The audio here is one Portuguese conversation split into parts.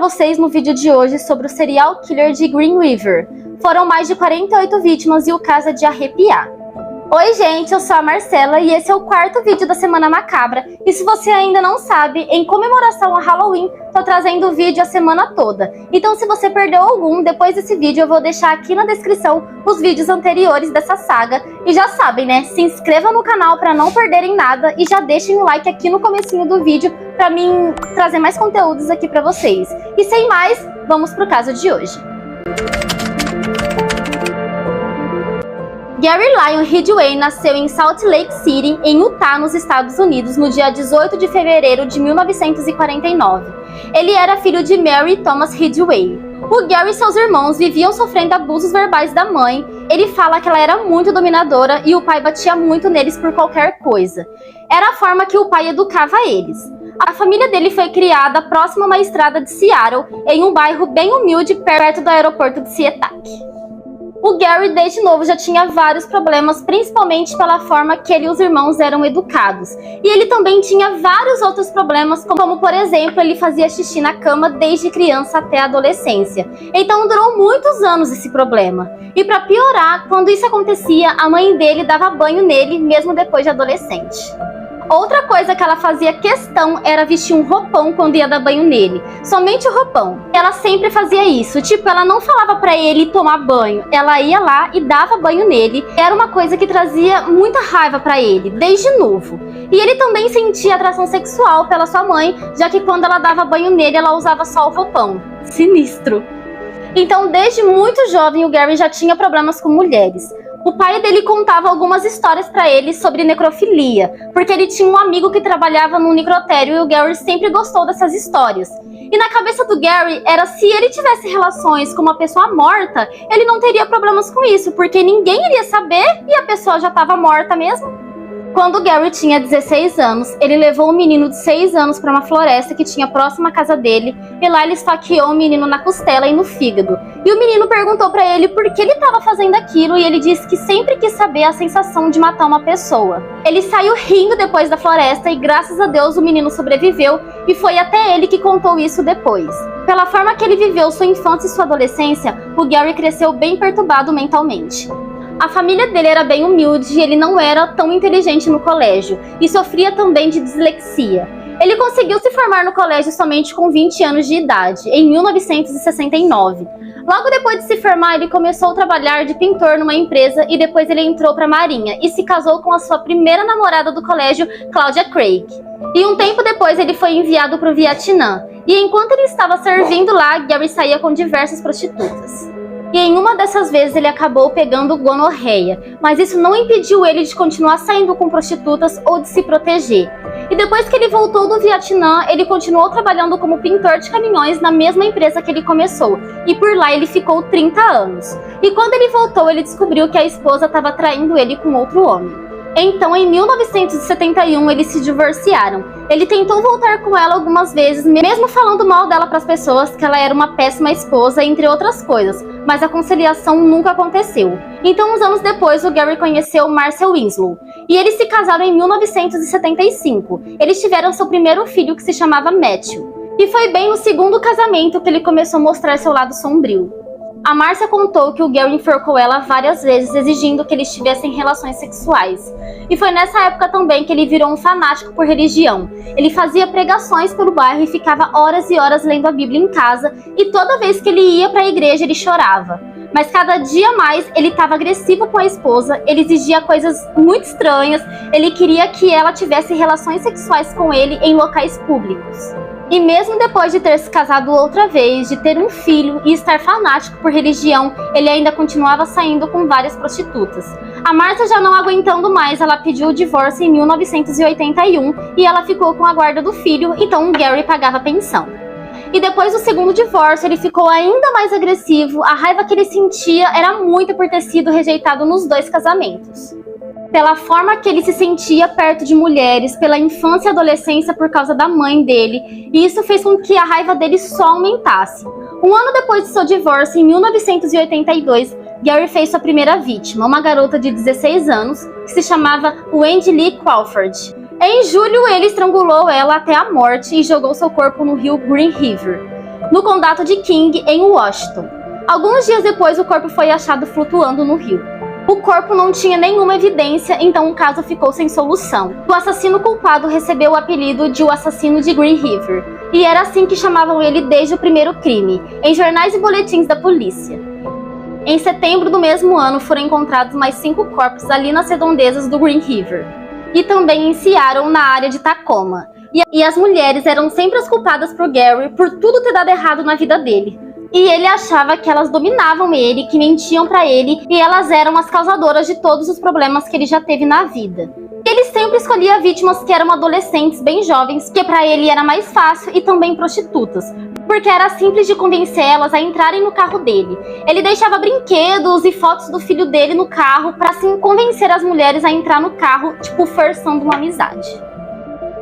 vocês no vídeo de hoje sobre o serial killer de Green River. Foram mais de 48 vítimas e o caso é de arrepiar. Oi gente, eu sou a Marcela e esse é o quarto vídeo da Semana Macabra. E se você ainda não sabe, em comemoração a Halloween, tô trazendo vídeo a semana toda. Então se você perdeu algum, depois desse vídeo eu vou deixar aqui na descrição os vídeos anteriores dessa saga. E já sabem, né? Se inscrevam no canal para não perderem nada e já deixem o like aqui no comecinho do vídeo para mim trazer mais conteúdos aqui para vocês. E sem mais, vamos pro caso de hoje. Gary Lyon Ridgway nasceu em Salt Lake City, em Utah, nos Estados Unidos, no dia 18 de fevereiro de 1949. Ele era filho de Mary e Thomas Ridgway. O Gary e seus irmãos viviam sofrendo abusos verbais da mãe. Ele fala que ela era muito dominadora e o pai batia muito neles por qualquer coisa. Era a forma que o pai educava eles. A família dele foi criada próximo a uma estrada de Seattle, em um bairro bem humilde perto do aeroporto de Seattle. O Gary, desde novo, já tinha vários problemas, principalmente pela forma que ele e os irmãos eram educados. E ele também tinha vários outros problemas, como, por exemplo, ele fazia xixi na cama desde criança até a adolescência. Então durou muitos anos esse problema. E para piorar, quando isso acontecia, a mãe dele dava banho nele, mesmo depois de adolescente. Outra coisa que ela fazia questão era vestir um roupão quando ia dar banho nele. Somente o roupão. Ela sempre fazia isso. Tipo, ela não falava pra ele tomar banho. Ela ia lá e dava banho nele. Era uma coisa que trazia muita raiva pra ele, desde novo. E ele também sentia atração sexual pela sua mãe, já que quando ela dava banho nele, ela usava só o roupão. Sinistro. Então, desde muito jovem, o Gary já tinha problemas com mulheres. O pai dele contava algumas histórias pra ele sobre necrofilia, porque ele tinha um amigo que trabalhava num necrotério e o Gary sempre gostou dessas histórias. E na cabeça do Gary era se ele tivesse relações com uma pessoa morta, ele não teria problemas com isso, porque ninguém iria saber e a pessoa já estava morta mesmo. Quando Gary tinha 16 anos, ele levou um menino de 6 anos para uma floresta que tinha próxima à casa dele, e lá ele esfaqueou o menino na costela e no fígado. E o menino perguntou para ele por que ele estava fazendo aquilo, e ele disse que sempre quis saber a sensação de matar uma pessoa. Ele saiu rindo depois da floresta e graças a Deus o menino sobreviveu, e foi até ele que contou isso depois. Pela forma que ele viveu sua infância e sua adolescência, o Gary cresceu bem perturbado mentalmente. A família dele era bem humilde e ele não era tão inteligente no colégio e sofria também de dislexia. Ele conseguiu se formar no colégio somente com 20 anos de idade, em 1969. Logo depois de se formar, ele começou a trabalhar de pintor numa empresa e depois ele entrou para a Marinha e se casou com a sua primeira namorada do colégio, Claudia Craig. E um tempo depois ele foi enviado para o Vietnã. E enquanto ele estava servindo lá, Gary saía com diversas prostitutas. E em uma dessas vezes ele acabou pegando gonorreia, mas isso não impediu ele de continuar saindo com prostitutas ou de se proteger. E depois que ele voltou do Vietnã, ele continuou trabalhando como pintor de caminhões na mesma empresa que ele começou, e por lá ele ficou 30 anos. E quando ele voltou, ele descobriu que a esposa estava traindo ele com outro homem. Então, em 1971, eles se divorciaram. Ele tentou voltar com ela algumas vezes, mesmo falando mal dela para as pessoas, que ela era uma péssima esposa, entre outras coisas, mas a conciliação nunca aconteceu. Então, uns anos depois, o Gary conheceu Marcia Winslow, e eles se casaram em 1975. Eles tiveram seu primeiro filho, que se chamava Matthew. E foi bem no segundo casamento que ele começou a mostrar seu lado sombrio. A Marcia contou que o Gary enforcou ela várias vezes, exigindo que eles tivessem relações sexuais. E foi nessa época também que ele virou um fanático por religião. Ele fazia pregações pelo bairro e ficava horas e horas lendo a Bíblia em casa, e toda vez que ele ia para a igreja ele chorava. Mas cada dia mais ele estava agressivo com a esposa, ele exigia coisas muito estranhas, ele queria que ela tivesse relações sexuais com ele em locais públicos. E mesmo depois de ter se casado outra vez, de ter um filho e estar fanático por religião, ele ainda continuava saindo com várias prostitutas. A Marcia, já não aguentando mais, ela pediu o divórcio em 1981 e ela ficou com a guarda do filho, então o Gary pagava pensão. E depois do segundo divórcio, ele ficou ainda mais agressivo, a raiva que ele sentia era muito por ter sido rejeitado nos 2 casamentos. Pela forma que ele se sentia perto de mulheres, pela infância e adolescência por causa da mãe dele, e isso fez com que a raiva dele só aumentasse. Um ano depois de seu divórcio, em 1982, Gary fez sua primeira vítima, uma garota de 16 anos, que se chamava Wendy Lee Crawford. Em julho, ele estrangulou ela até a morte e jogou seu corpo no rio Green River. no condado de King, em Washington. Alguns dias depois, o corpo foi achado flutuando no rio. O corpo não tinha nenhuma evidência, então o caso ficou sem solução. O assassino culpado recebeu o apelido de o assassino de Green River, e era assim que chamavam ele desde o primeiro crime, em jornais e boletins da polícia. Em setembro do mesmo ano, foram encontrados mais 5 corpos ali nas redondezas do Green River, e também em Seattle, na área de Tacoma. E as mulheres eram sempre as culpadas por Gary por tudo ter dado errado na vida dele. E ele achava que elas dominavam ele, que mentiam pra ele, e elas eram as causadoras de todos os problemas que ele já teve na vida. Ele sempre escolhia vítimas que eram adolescentes bem jovens, que pra ele era mais fácil, e também prostitutas, porque era simples de convencer elas a entrarem no carro dele. Ele deixava brinquedos e fotos do filho dele no carro pra assim convencer as mulheres a entrar no carro, tipo forçando uma amizade.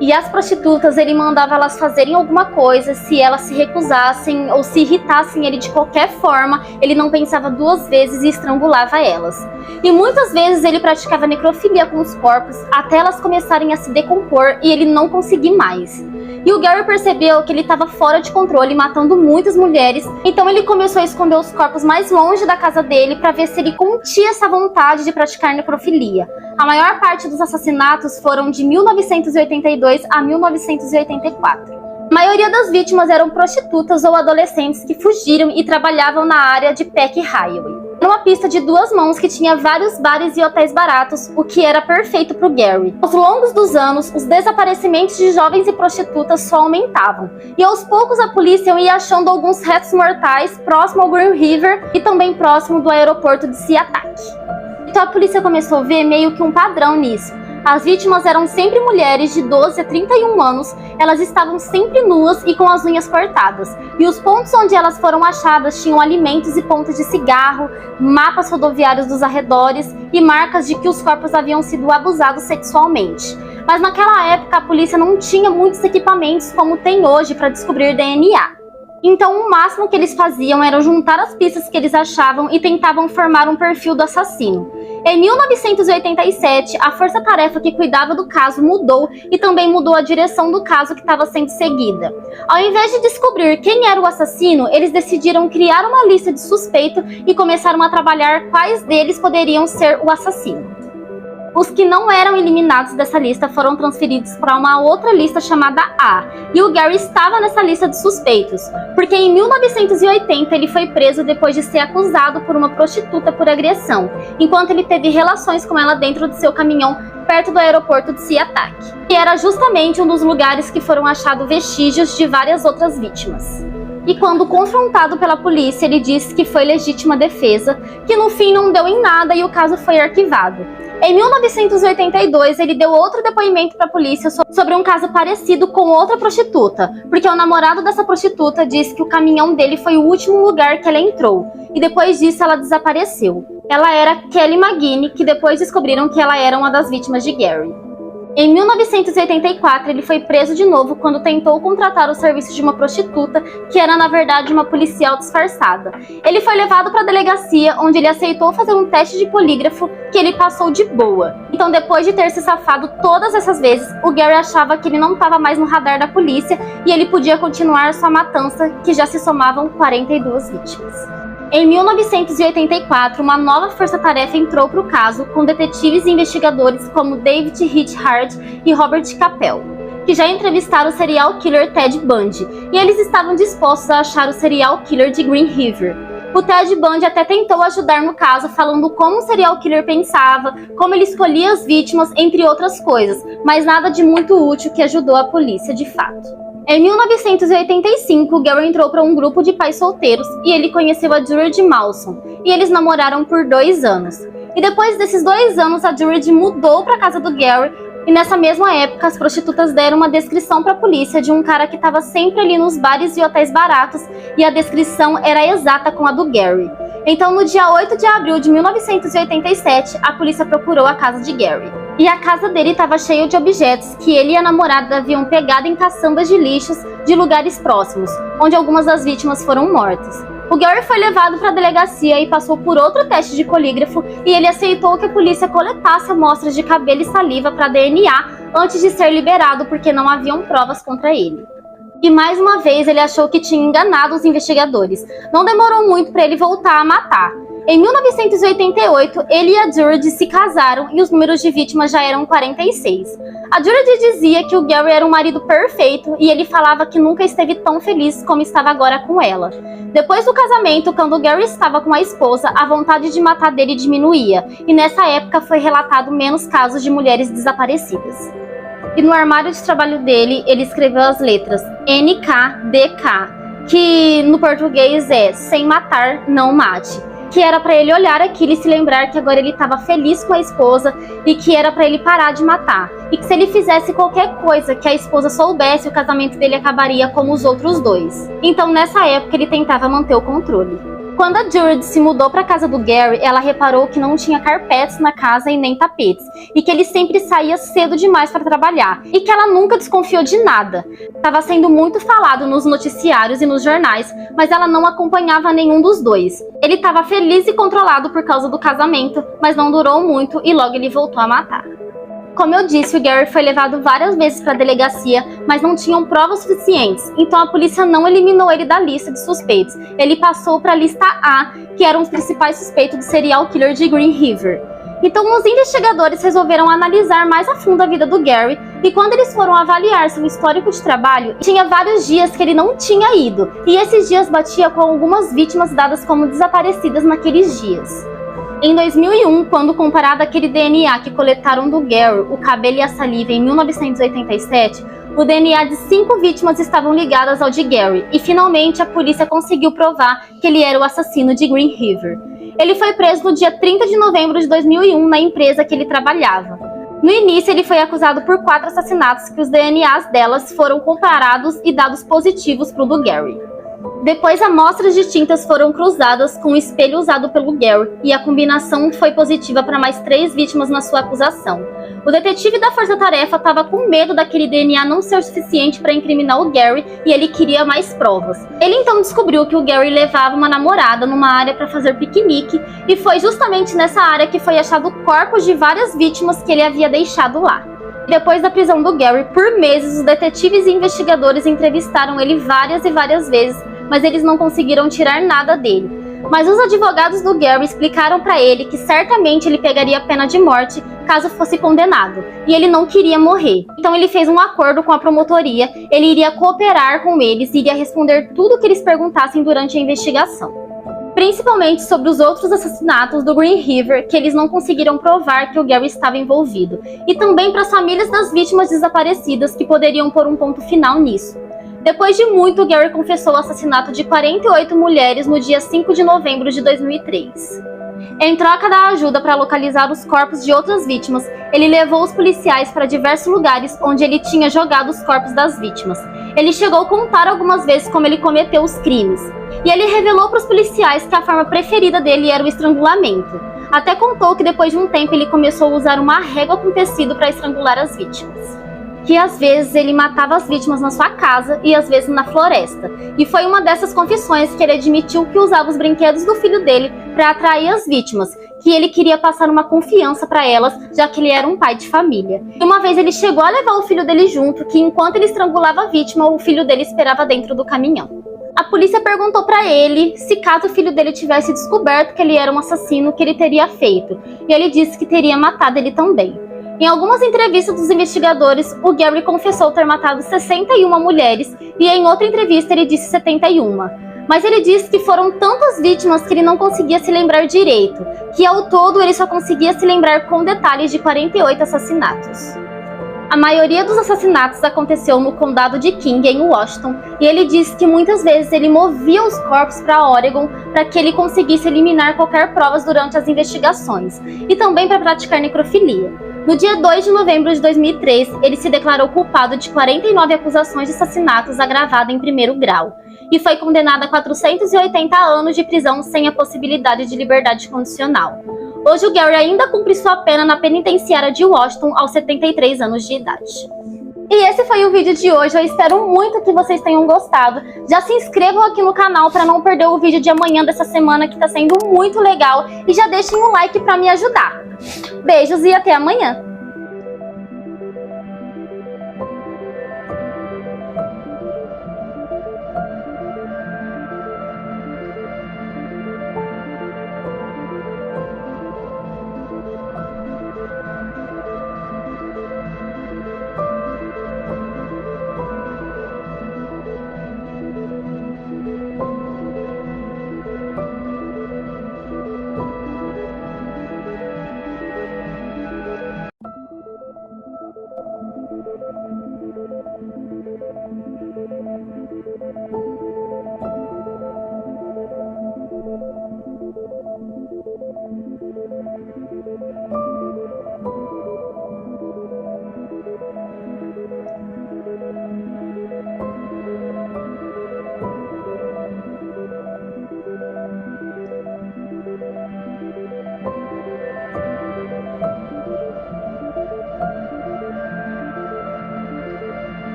E as prostitutas, ele mandava elas fazerem alguma coisa, se elas se recusassem ou se irritassem ele de qualquer forma, ele não pensava 2 vezes e estrangulava elas. E muitas vezes ele praticava necrofilia com os corpos, até elas começarem a se decompor e ele não conseguir mais. E o Gary percebeu que ele estava fora de controle, matando muitas mulheres, então ele começou a esconder os corpos mais longe da casa dele para ver se ele continha essa vontade de praticar necrofilia. A maior parte dos assassinatos foram de 1982 a 1984. A maioria das vítimas eram prostitutas ou adolescentes que fugiram e trabalhavam na área de Peck Highway. Numa pista de 2 mãos que tinha vários bares e hotéis baratos, o que era perfeito para o Gary. Aos longos dos anos, os desaparecimentos de jovens e prostitutas só aumentavam. E aos poucos a polícia ia achando alguns restos mortais próximo ao Green River e também próximo do aeroporto de Seattle. Então a polícia começou a ver meio que um padrão nisso. As vítimas eram sempre mulheres de 12 a 31 anos, elas estavam sempre nuas e com as unhas cortadas. E os pontos onde elas foram achadas tinham alimentos e pontas de cigarro, mapas rodoviários dos arredores e marcas de que os corpos haviam sido abusados sexualmente. Mas naquela época a polícia não tinha muitos equipamentos como tem hoje para descobrir DNA. Então o máximo que eles faziam era juntar as pistas que eles achavam e tentavam formar um perfil do assassino. Em 1987, a força-tarefa que cuidava do caso mudou e também mudou a direção do caso que estava sendo seguida. Ao invés de descobrir quem era o assassino, eles decidiram criar uma lista de suspeitos e começaram a trabalhar quais deles poderiam ser o assassino. Os que não eram eliminados dessa lista foram transferidos para uma outra lista chamada A, e o Gary estava nessa lista de suspeitos, porque em 1980 ele foi preso depois de ser acusado por uma prostituta por agressão, enquanto ele teve relações com ela dentro de seu caminhão perto do aeroporto de Seattle, que era justamente um dos lugares que foram achados vestígios de várias outras vítimas. E quando confrontado pela polícia, ele disse que foi legítima defesa, que no fim não deu em nada e o caso foi arquivado. Em 1982, ele deu outro depoimento para a polícia sobre um caso parecido com outra prostituta, porque o namorado dessa prostituta disse que o caminhão dele foi o último lugar que ela entrou, e depois disso ela desapareceu. Ela era Kelly McGuinness, que depois descobriram que ela era uma das vítimas de Gary. Em 1984, ele foi preso de novo quando tentou contratar o serviço de uma prostituta, que era na verdade uma policial disfarçada. Ele foi levado para a delegacia, onde ele aceitou fazer um teste de polígrafo, que ele passou de boa. Então, depois de ter se safado todas essas vezes, o Gary achava que ele não estava mais no radar da polícia e ele podia continuar sua matança, que já se somavam 42 vítimas. Em 1984, uma nova força-tarefa entrou para o caso, com detetives e investigadores como David Richard e Robert Capel, que já entrevistaram o serial killer Ted Bundy, e eles estavam dispostos a achar o serial killer de Green River. O Ted Bundy até tentou ajudar no caso, falando como o serial killer pensava, como ele escolhia as vítimas, entre outras coisas, mas nada de muito útil que ajudou a polícia de fato. Em 1985, Gary entrou para um grupo de pais solteiros e ele conheceu a Jurrid Malson, e eles namoraram por 2 anos. E depois desses 2 anos, a Jurrid mudou para a casa do Gary, e nessa mesma época as prostitutas deram uma descrição para a polícia de um cara que estava sempre ali nos bares e hotéis baratos, e a descrição era exata com a do Gary. Então, no dia 8 de abril de 1987, a polícia procurou a casa de Gary. E a casa dele estava cheia de objetos que ele e a namorada haviam pegado em caçambas de lixos de lugares próximos, onde algumas das vítimas foram mortas. O Gary foi levado para a delegacia e passou por outro teste de polígrafo, e ele aceitou que a polícia coletasse amostras de cabelo e saliva para DNA antes de ser liberado, porque não haviam provas contra ele. E mais uma vez ele achou que tinha enganado os investigadores. Não demorou muito para ele voltar a matar. Em 1988, ele e a Jurd se casaram e os números de vítimas já eram 46. A Jurd dizia que o Gary era um marido perfeito e ele falava que nunca esteve tão feliz como estava agora com ela. Depois do casamento, quando o Gary estava com a esposa, a vontade de matar dele diminuía, e nessa época foi relatado menos casos de mulheres desaparecidas. E no armário de trabalho dele, ele escreveu as letras NKDK, que no português é Sem Matar, Não Mate, que era para ele olhar aquilo e se lembrar que agora ele estava feliz com a esposa e que era para ele parar de matar. E que se ele fizesse qualquer coisa que a esposa soubesse, o casamento dele acabaria como os outros dois. Então nessa época ele tentava manter o controle. Quando a Jurd se mudou para a casa do Gary, ela reparou que não tinha carpetes na casa e nem tapetes, e que ele sempre saía cedo demais para trabalhar, e que ela nunca desconfiou de nada. Estava sendo muito falado nos noticiários e nos jornais, mas ela não acompanhava nenhum dos dois. Ele estava feliz e controlado por causa do casamento, mas não durou muito e logo ele voltou a matar. Como eu disse, o Gary foi levado várias vezes para a delegacia, mas não tinham provas suficientes, então a polícia não eliminou ele da lista de suspeitos. Ele passou para a lista A, que eram os principais suspeitos do serial killer de Green River. Então os investigadores resolveram analisar mais a fundo a vida do Gary, e quando eles foram avaliar seu histórico de trabalho, tinha vários dias que ele não tinha ido, e esses dias batia com algumas vítimas dadas como desaparecidas naqueles dias. Em 2001, quando comparado àquele DNA que coletaram do Gary, o cabelo e a saliva em 1987, o DNA de 5 vítimas estavam ligadas ao de Gary, e finalmente a polícia conseguiu provar que ele era o assassino de Green River. Ele foi preso no dia 30 de novembro de 2001 na empresa que ele trabalhava. No início, ele foi acusado por 4 assassinatos que os DNAs delas foram comparados e dados positivos para o do Gary. Depois, amostras distintas foram cruzadas com o espelho usado pelo Gary e a combinação foi positiva para mais 3 vítimas na sua acusação. O detetive da força-tarefa estava com medo daquele DNA não ser suficiente para incriminar o Gary e ele queria mais provas. Ele então descobriu que o Gary levava uma namorada numa área para fazer piquenique e foi justamente nessa área que foi achado corpos de várias vítimas que ele havia deixado lá. Depois da prisão do Gary, por meses, os detetives e investigadores entrevistaram ele várias e várias vezes, mas eles não conseguiram tirar nada dele. Mas os advogados do Gary explicaram para ele que certamente ele pegaria a pena de morte caso fosse condenado, e ele não queria morrer. Então ele fez um acordo com a promotoria, ele iria cooperar com eles e iria responder tudo o que eles perguntassem durante a investigação. Principalmente sobre os outros assassinatos do Green River, que eles não conseguiram provar que o Gary estava envolvido, e também para as famílias das vítimas desaparecidas que poderiam pôr um ponto final nisso. Depois de muito, Gary confessou o assassinato de 48 mulheres no dia 5 de novembro de 2003. Em troca da ajuda para localizar os corpos de outras vítimas, ele levou os policiais para diversos lugares onde ele tinha jogado os corpos das vítimas. Ele chegou a contar algumas vezes como ele cometeu os crimes. E ele revelou para os policiais que a forma preferida dele era o estrangulamento. Até contou que depois de um tempo ele começou a usar uma régua com tecido para estrangular as vítimas. Que às vezes ele matava as vítimas na sua casa e às vezes na floresta. E foi uma dessas confissões que ele admitiu que usava os brinquedos do filho dele para atrair as vítimas, que ele queria passar uma confiança para elas, já que ele era um pai de família. E uma vez ele chegou a levar o filho dele junto, que enquanto ele estrangulava a vítima, o filho dele esperava dentro do caminhão. A polícia perguntou para ele se caso o filho dele tivesse descoberto que ele era um assassino, o que ele teria feito, e ele disse que teria matado ele também. Em algumas entrevistas dos investigadores, o Gary confessou ter matado 61 mulheres e em outra entrevista ele disse 71. Mas ele disse que foram tantas vítimas que ele não conseguia se lembrar direito, que ao todo ele só conseguia se lembrar com detalhes de 48 assassinatos. A maioria dos assassinatos aconteceu no condado de King, em Washington, e ele disse que muitas vezes ele movia os corpos para Oregon para que ele conseguisse eliminar qualquer provas durante as investigações, e também para praticar necrofilia. No dia 2 de novembro de 2003, ele se declarou culpado de 49 acusações de assassinatos agravado em primeiro grau, e foi condenado a 480 anos de prisão sem a possibilidade de liberdade condicional. Hoje o Gary ainda cumpre sua pena na penitenciária de Washington aos 73 anos de idade. E esse foi o vídeo de hoje, eu espero muito que vocês tenham gostado. Já se inscrevam aqui no canal para não perder o vídeo de amanhã dessa semana que está sendo muito legal. E já deixem um like para me ajudar. Beijos e até amanhã!